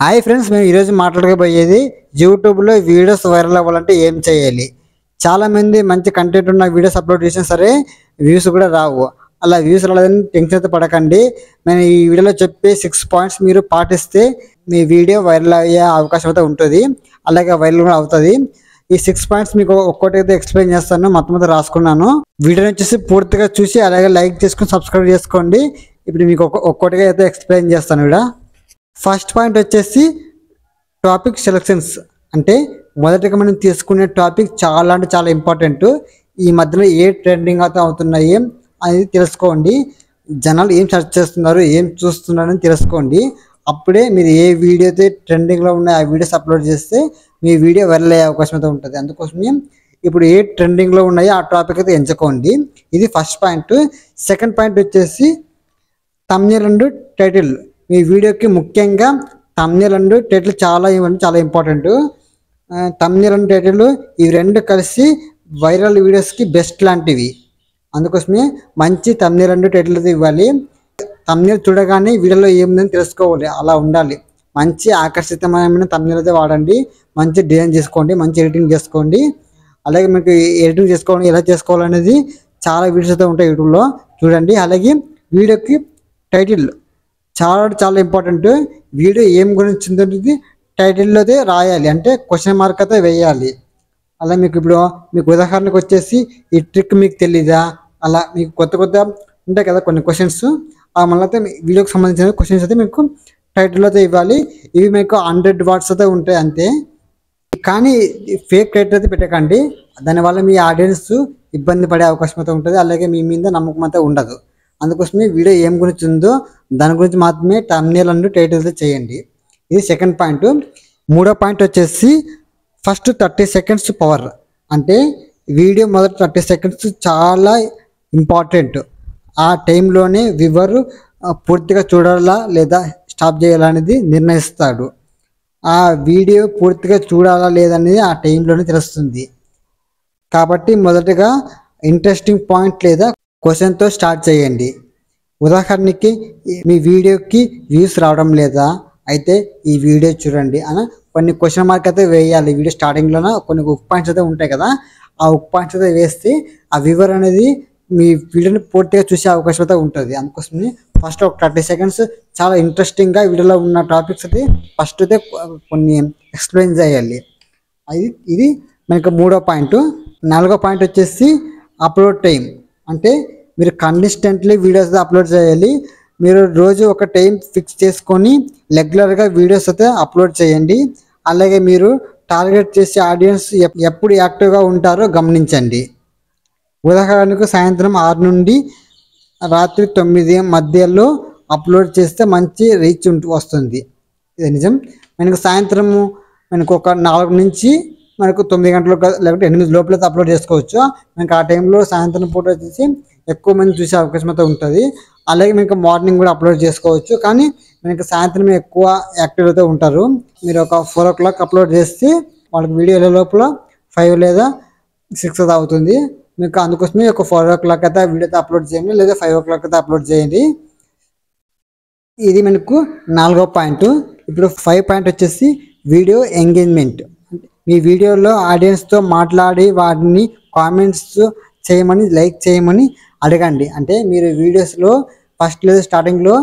Hi friends, మేము ఈరోజు మాట్లాడకపోయేది యూట్యూబ్లో వీడియోస్ వైరల్ అవ్వాలంటే ఏం చేయాలి. చాలామంది మంచి కంటెంట్ ఉన్న వీడియోస్ అప్లోడ్ చేసినా సరే వ్యూస్ కూడా రావు. అలా వ్యూస్ రాలేదని టెన్షన్ అయితే పడకండి. నేను ఈ వీడియోలో చెప్పే 6 పాయింట్స్ మీరు పాటిస్తే మీ వీడియో వైరల్ అయ్యే అవకాశం అయితే ఉంటుంది, అలాగే వైరల్ కూడా అవుతుంది. ఈ 6 పాయింట్స్ మీకు ఒక్కొక్కటి ఎక్స్ప్లెయిన్ చేస్తాను, మొత్తం రాసుకున్నాను. వీడియోని వచ్చేసి పూర్తిగా చూసి అలాగే లైక్ చేసుకుని సబ్స్క్రైబ్ చేసుకోండి. ఇప్పుడు మీకు ఒక్కొక్కటిగా అయితే ఎక్స్ప్లెయిన్ చేస్తాను. ఇక్కడ ఫస్ట్ పాయింట్ వచ్చేసి టాపిక్ సెలెక్షన్స్. అంటే మొదటిగా మనం తీసుకునే టాపిక్ చాలా అంటే చాలా ఇంపార్టెంట్. ఈ మధ్యలో ఏ ట్రెండింగ్ అయితే అవుతున్నాయి అనేది తెలుసుకోండి. జనాలు ఏం సెర్చ్ చేస్తున్నారు, ఏం చూస్తున్నారు అని తెలుసుకోండి. అప్పుడే మీరు ఏ వీడియో అయితే ట్రెండింగ్లో ఉన్న ఆ వీడియోస్ అప్లోడ్ చేస్తే మీ వీడియో వైరల్ అయ్యే అవకాశం అయితే ఉంటుంది. అందుకోసమే ఇప్పుడు ఏ ట్రెండింగ్లో ఉన్నాయో ఆ టాపిక్ అయితే ఎంచుకోండి. ఇది ఫస్ట్ పాయింట్. సెకండ్ పాయింట్ వచ్చేసి థంబ్నెయిల్ అండ్ టైటిల్. మీ వీడియోకి ముఖ్యంగా థంబ్నెయిల్ అండ్ టైటిల్ చాలా ఇంపార్టెంట్. థంబ్నెయిల్ అండ్ టైటిల్ ఇవి రెండు కలిసి వైరల్ వీడియోస్కి బెస్ట్ లాంటివి. అందుకోసమే మంచి థంబ్నెయిల్ అండ్ టైటిల్ అయితే ఇవ్వాలి. థంబ్నెయిల్ చూడగానే వీడియోలో ఏముందని తెలుసుకోవాలి, అలా ఉండాలి. మంచి ఆకర్షితమైన థంబ్నెయిల్ అయితే వాడండి. మంచి డిజైన్ చేసుకోండి, మంచి ఎడిటింగ్ చేసుకోండి. అలాగే మీకు ఎడిటింగ్ చేసుకోవడం ఎలా చేసుకోవాలనేది చాలా వీడియోస్ అయితే ఉంటాయి యూట్యూబ్లో, చూడండి. అలాగే వీడియోకి టైటిల్ చాలా ఇంపార్టెంట్. వీడియో ఏం గురించి ఉందనేది టైటిల్లో అయితే రాయాలి, అంటే క్వశ్చన్ మార్క్ అయితే వేయాలి. అలా మీకు ఉదాహరణకు వచ్చేసి ఈ ట్రిక్ మీకు తెలీదా, అలా మీకు కొత్త ఉంటాయి కదా కొన్ని క్వశ్చన్స్. మళ్ళీ అయితే వీడియోకి సంబంధించిన క్వశ్చన్స్ అయితే మీకు టైటిల్లో అయితే ఇవ్వాలి. ఇవి మీకు 100 words అయితే ఉంటాయి అంతే. కానీ ఫేక్ టైటిల్ అయితే పెట్టకండి, దానివల్ల మీ ఆడియన్స్ ఇబ్బంది పడే అవకాశం అయితే ఉంటుంది. అలాగే మీ మీద నమ్మకం అయితే ఉండదు. అందుకోసమే వీడియో ఏం గురించి ఉందో దాని గురించి మాత్రమే థంబ్నెయిల్ అండ్ టైటిల్ చేయండి. ఇది సెకండ్ పాయింట్. మూడో పాయింట్ వచ్చేసి ఫస్ట్ 30 seconds పవర్. అంటే వీడియో మొదటి 30 seconds చాలా ఇంపార్టెంట్. ఆ టైంలోనే వ్యూవర్ పూర్తిగా చూడాలా లేదా స్టాప్ చేయాలనేది నిర్ణయిస్తాడు. ఆ వీడియో పూర్తిగా చూడాలా లేదనేది ఆ టైంలోనే తెలుస్తుంది. కాబట్టి మొదటగా ఇంట్రెస్టింగ్ పాయింట్ లేదా క్వశ్చన్తో స్టార్ట్ చేయండి. ఉదాహరణకి మీ వీడియోకి వ్యూస్ రావడం లేదా, అయితే ఈ వీడియో చూడండి అని కొన్ని క్వశ్చన్ మార్క్ అయితే వేయాలి. వీడియో స్టార్టింగ్లోనే కొన్ని హుక్ పాయింట్స్ అయితే ఉంటాయి కదా, ఆ హుక్ పాయింట్స్ అయితే వేస్తే ఆ వ్యూవర్ అనేది మీ వీడియోని పూర్తిగా చూసే అవకాశం అయితే ఉంటుంది. అందుకోసమే ఫస్ట్ ఒక 30 seconds చాలా ఇంట్రెస్టింగ్గా వీడియోలో ఉన్న టాపిక్స్ అయితే ఫస్ట్ అయితే కొన్ని ఎక్స్ప్లెయిన్ చేయాలి. ఇది మనకు మూడో పాయింట్. నాలుగో పాయింట్ వచ్చేసి అప్లోడ్ టైం. అంటే మీరు కన్సిస్టెంట్లీ వీడియోస్ అప్లోడ్ చేయాలి. మీరు రోజు ఒక టైం ఫిక్స్ చేసుకొని రెగ్యులర్గా వీడియోస్ అయితే అప్లోడ్ చేయండి. అలాగే మీరు టార్గెట్ చేసే ఆడియన్స్ ఎప్పుడు యాక్టివ్గా ఉంటారో గమనించండి. ఉదాహరణకు సాయంత్రం 6 నుండి రాత్రి 9 మధ్యలో అప్లోడ్ చేస్తే మంచి రీచ్ వస్తుంది. ఇది నిజం. మనకు సాయంత్రము ఒక 4 నుంచి 9 గంటలు లేకపోతే 8 లోపల అప్లోడ్ చేసుకోవచ్చు. మనకు ఆ టైంలో సాయంత్రం పూట వచ్చేసి ఎక్కువ మంది చూసే అవకాశం అయితే ఉంటుంది. అలాగే మీకు మార్నింగ్ కూడా అప్లోడ్ చేసుకోవచ్చు, కానీ మనకి సాయంత్రం ఎక్కువ యాక్టివ్ అయితే ఉంటారు. మీరు ఒక 4 o'clock అప్లోడ్ చేస్తే వాళ్ళకి వీడియో లోపల 5 లేదా 6 అయితే అవుతుంది. మీకు అందుకోసమే ఒక 4 o'clock అయితే వీడియో అయితే అప్లోడ్ చేయండి, లేదా 5 o'clock అయితే అప్లోడ్ చేయండి. ఇది మనకు నాలుగో పాయింట్. ఇప్పుడు 5 పాయింట్ వచ్చేసి వీడియో ఎంగేజ్మెంట్. మీ వీడియోలో ఆడియన్స్తో మాట్లాడి వాటిని కామెంట్స్ చేయమని, లైక్ చేయమని అడగండి. అంటే మీరు వీడియోస్లో ఫస్ట్ లేదా స్టార్టింగ్లో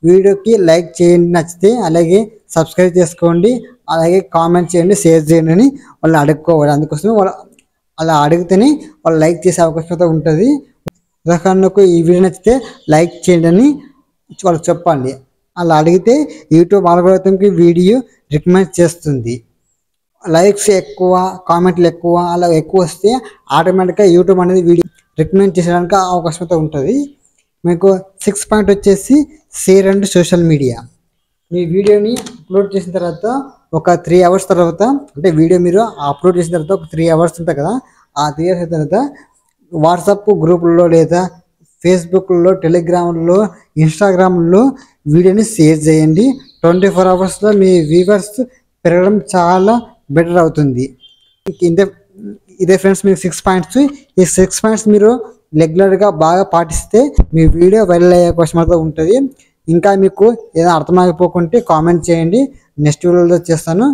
వీడియోకి లైక్ చేయండి నచ్చితే, అలాగే సబ్స్క్రైబ్ చేసుకోండి, అలాగే కామెంట్ చేయండి, షేర్ చేయండి అని వాళ్ళు అడుక్కోవాలి. అందుకోసమే వాళ్ళు అలా అడిగితేనే వాళ్ళు లైక్ చేసే అవకాశం అయితే ఉంటుంది. ఉదాహరణకు ఈ వీడియో నచ్చితే లైక్ చేయండి అని వాళ్ళకి చెప్పండి. అలా అడిగితే యూట్యూబ్ అల్గోరిథంకి వీడియో రికమెండ్ చేస్తుంది. లైక్స్ ఎక్కువ, కామెంట్లు ఎక్కువ, అలా ఎక్కువ వస్తే ఆటోమేటిక్గా యూట్యూబ్ అనేది వీడియో రికమెండ్ చేసేయడానికి అవకాశం అయితే ఉంటుంది. మీకు 6 పాయింట్ వచ్చేసి షేర్ అండ్ సోషల్ మీడియా. మీ వీడియోని అప్లోడ్ చేసిన తర్వాత ఒక 3 hours తర్వాత, అంటే వీడియో మీరు అప్లోడ్ చేసిన తర్వాత ఒక 3 hours ఉంటుంది కదా, ఆ 3 hours తర్వాత వాట్సాప్ గ్రూపుల్లో లేదా ఫేస్బుక్లో, టెలిగ్రామ్లో, ఇన్స్టాగ్రామ్లో వీడియోని షేర్ చేయండి. 24 hours మీ వ్యూవర్స్ పెరగడం చాలా బెటర్ అవుతుంది. ఇదే ఫ్రెండ్స్ మీకు 6 పాయింట్స్. ఈ 6 పాయింట్స్ మీరు రెగ్యులర్గా బాగా పాటిస్తే మీ వీడియో వైరల్ అయ్యే అవకాశం అయితే ఉంటుంది. ఇంకా మీకు ఏదైనా అర్థమైపోకుంటే కామెంట్ చేయండి, నెక్స్ట్ వీడియోలో చేస్తాను.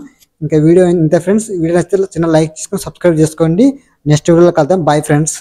ఇంకా వీడియో ఇంతే ఫ్రెండ్స్. వీడియో నచ్చితే చిన్న లైక్ చేసుకొని సబ్స్క్రైబ్ చేసుకోండి. నెక్స్ట్ వీడియోలో కలుద్దాం. Bye friends.